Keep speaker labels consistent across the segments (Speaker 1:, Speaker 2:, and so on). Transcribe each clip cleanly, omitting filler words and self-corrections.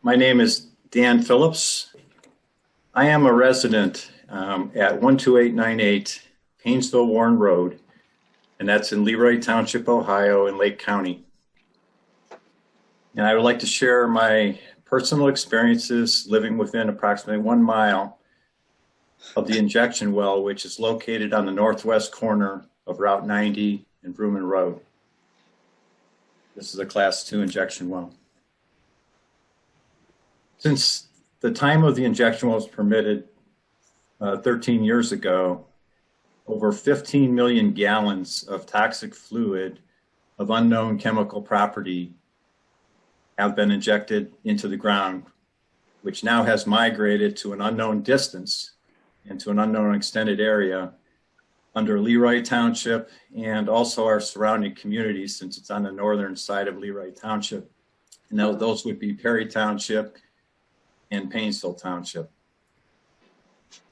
Speaker 1: My name is Dan Phillips. I am a resident at 12898 Painesville Warren Road, and that's in Leroy Township, Ohio, in Lake County. And I would like to share my personal experiences living within approximately 1 mile of the injection well, which is located on the northwest corner of Route 90 and Vrooman Road. This is a Class 2 injection well. Since the time of the injection well was permitted 13 years ago, over 15 million gallons of toxic fluid of unknown chemical property have been injected into the ground, which now has migrated to an unknown distance and to an unknown extended area under Leroy Township and also our surrounding communities, since it's on the northern side of Leroy Township. And those would be Perry Township and Painesville Township.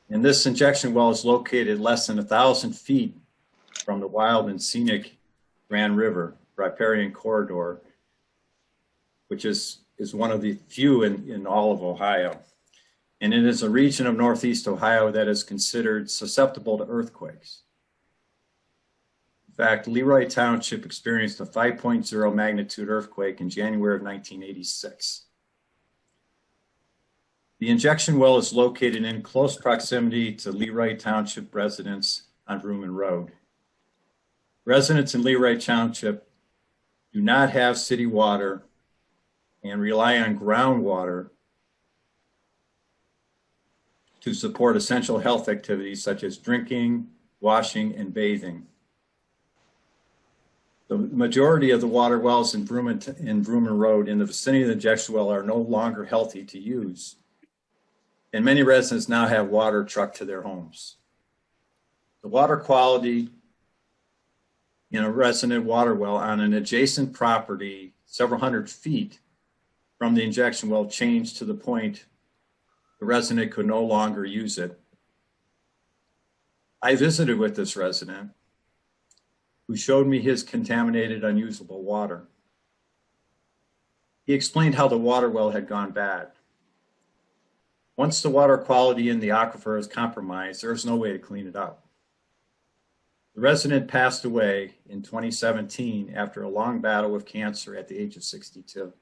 Speaker 1: And this injection well is located less than 1,000 feet from the wild and scenic Grand River riparian corridor, which is one of the few in all of Ohio. And it is a region of Northeast Ohio that is considered susceptible to earthquakes. In fact, Leroy Township experienced a 5.0 magnitude earthquake in January of 1986. The injection well is located in close proximity to Leroy Township residents on Vrooman Road. Residents in Leroy Township do not have city water and rely on groundwater to support essential health activities such as drinking, washing, and bathing. The majority of the water wells in Vrooman Road in the vicinity of the injection well are no longer healthy to use. And many residents now have water trucked to their homes. The water quality in a resident water well on an adjacent property several hundred feet from the injection well changed to the point the resident could no longer use it. I visited with this resident who showed me his contaminated, unusable water. He explained how the water well had gone bad. Once the water quality in the aquifer is compromised, there's no way to clean it up. The resident passed away in 2017 after a long battle with cancer at the age of 62.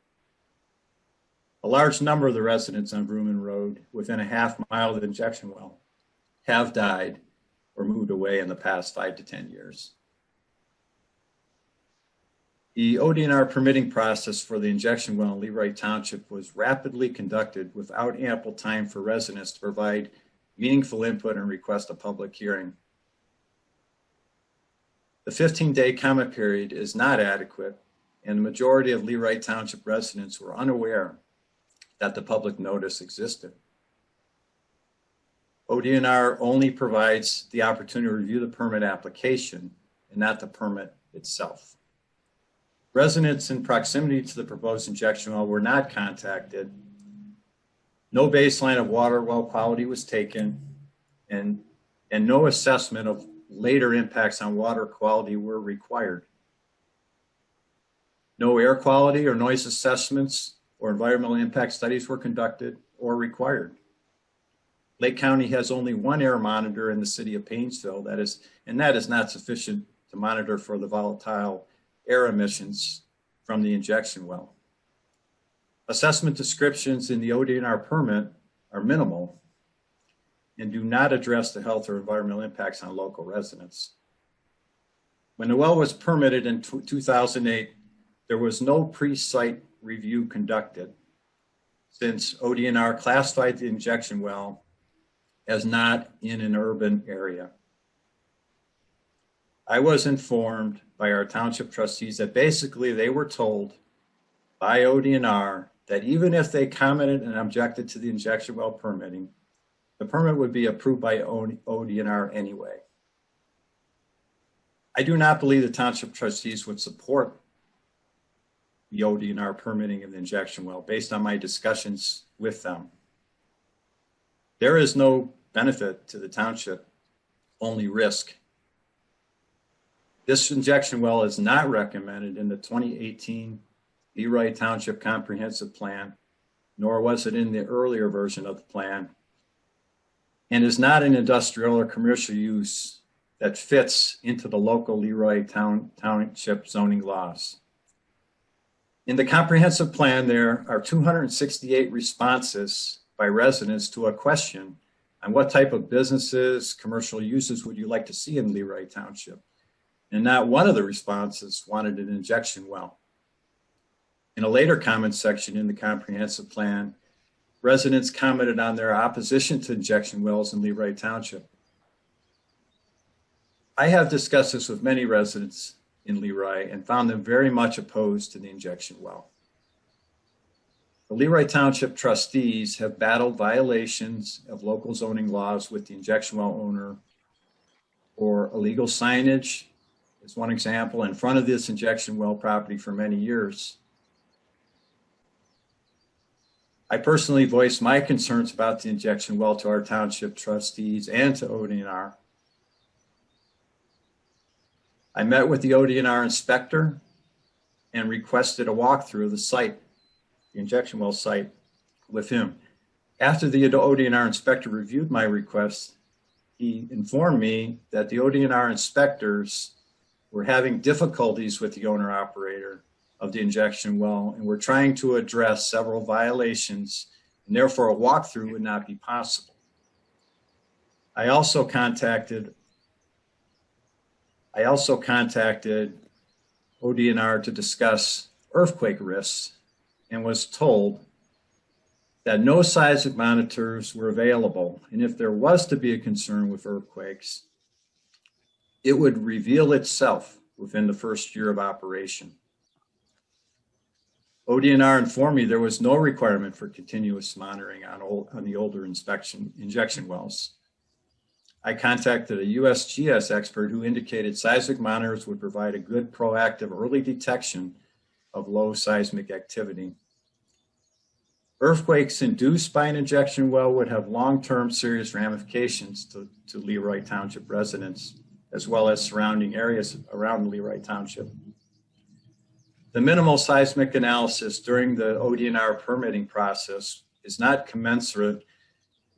Speaker 1: A large number of the residents on Vrooman Road within a half mile of the injection well have died or moved away in the past 5 to 10 years. The ODNR permitting process for the injection well in Leroy Township was rapidly conducted without ample time for residents to provide meaningful input and request a public hearing. The 15-day comment period is not adequate, and the majority of Leroy Township residents were unaware that the public notice existed. ODNR only provides the opportunity to review the permit application and not the permit itself. Residents in proximity to the proposed injection well were not contacted. No baseline of water well quality was taken, and no assessment of later impacts on water quality were required. No air quality or noise assessments or environmental impact studies were conducted or required. Lake County has only one air monitor in the city of Painesville, that is not sufficient to monitor for the volatile air emissions from the injection well. Assessment descriptions in the ODNR permit are minimal and do not address the health or environmental impacts on local residents. When the well was permitted in 2008, there was no pre-site review conducted, since ODNR classified the injection well as not in an urban area. I was informed by our township trustees that basically they were told by ODNR that even if they commented and objected to the injection well permitting, the permit would be approved by ODNR anyway. I do not believe the township trustees would support the ODNR permitting of the injection well based on my discussions with them. There is no benefit to the township, only risk. This injection well is not recommended in the 2018 Leroy Township Comprehensive Plan nor was it in the earlier version of the plan, and is not an industrial or commercial use that fits into the local Leroy Township zoning laws. In the comprehensive plan, there are 268 responses by residents to a question on what type of businesses, commercial uses would you like to see in Leroy Township? And not one of the responses wanted an injection well. In a later comment section in the comprehensive plan, residents commented on their opposition to injection wells in Leroy Township. I have discussed this with many residents in Leroy and found them very much opposed to the injection well. The Leroy Township trustees have battled violations of local zoning laws with the injection well owner, or illegal signage is one example, in front of this injection well property for many years. I personally voiced my concerns about the injection well to our township trustees and to ODNR. I met with the ODNR inspector and requested a walkthrough of the site, the injection well site, with him. After the ODNR inspector reviewed my request, he informed me that the ODNR inspectors were having difficulties with the owner operator of the injection well and were trying to address several violations, and therefore a walkthrough would not be possible. I also contacted ODNR to discuss earthquake risks and was told that no seismic monitors were available, and if there was to be a concern with earthquakes, it would reveal itself within the first year of operation. ODNR informed me there was no requirement for continuous monitoring on the older injection wells. I contacted a USGS expert who indicated seismic monitors would provide a good proactive early detection of low seismic activity. Earthquakes induced by an injection well would have long-term serious ramifications to Leroy Township residents, as well as surrounding areas around Leroy Township. The minimal seismic analysis during the ODNR permitting process is not commensurate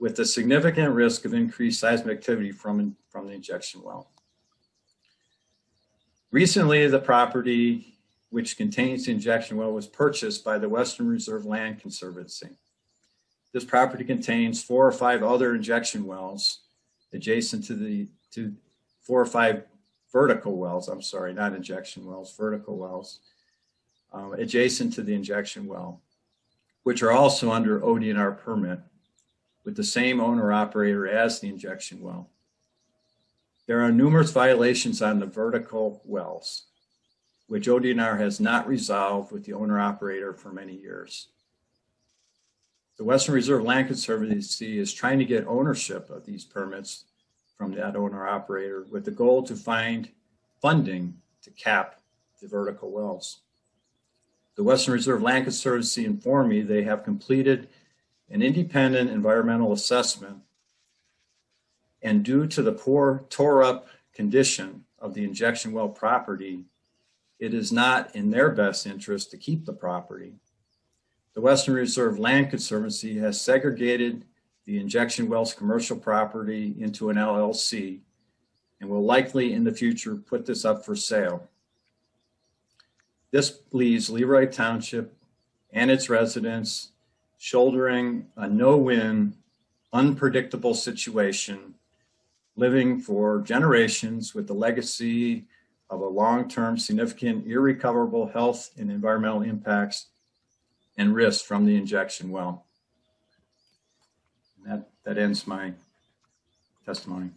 Speaker 1: with the significant risk of increased seismic activity from the injection well. Recently, the property which contains the injection well was purchased by the Western Reserve Land Conservancy. This property contains 4 or 5 other injection wells adjacent to 4 or 5 vertical wells, I'm sorry, not injection wells, vertical wells, adjacent to the injection well, which are also under ODNR permit with the same owner operator as the injection well. There are numerous violations on the vertical wells, which ODNR has not resolved with the owner operator for many years. The Western Reserve Land Conservancy is trying to get ownership of these permits from that owner operator with the goal to find funding to cap the vertical wells. The Western Reserve Land Conservancy informed me they have completed an independent environmental assessment, and due to the poor tore up condition of the injection well property, it is not in their best interest to keep the property. The Western Reserve Land Conservancy has segregated the injection wells commercial property into an LLC and will likely in the future put this up for sale. This leaves Leroy Township and its residents shouldering a no-win, unpredictable situation, living for generations with the legacy of a long-term, significant, irrecoverable health and environmental impacts and risks from the injection well. And that ends my testimony.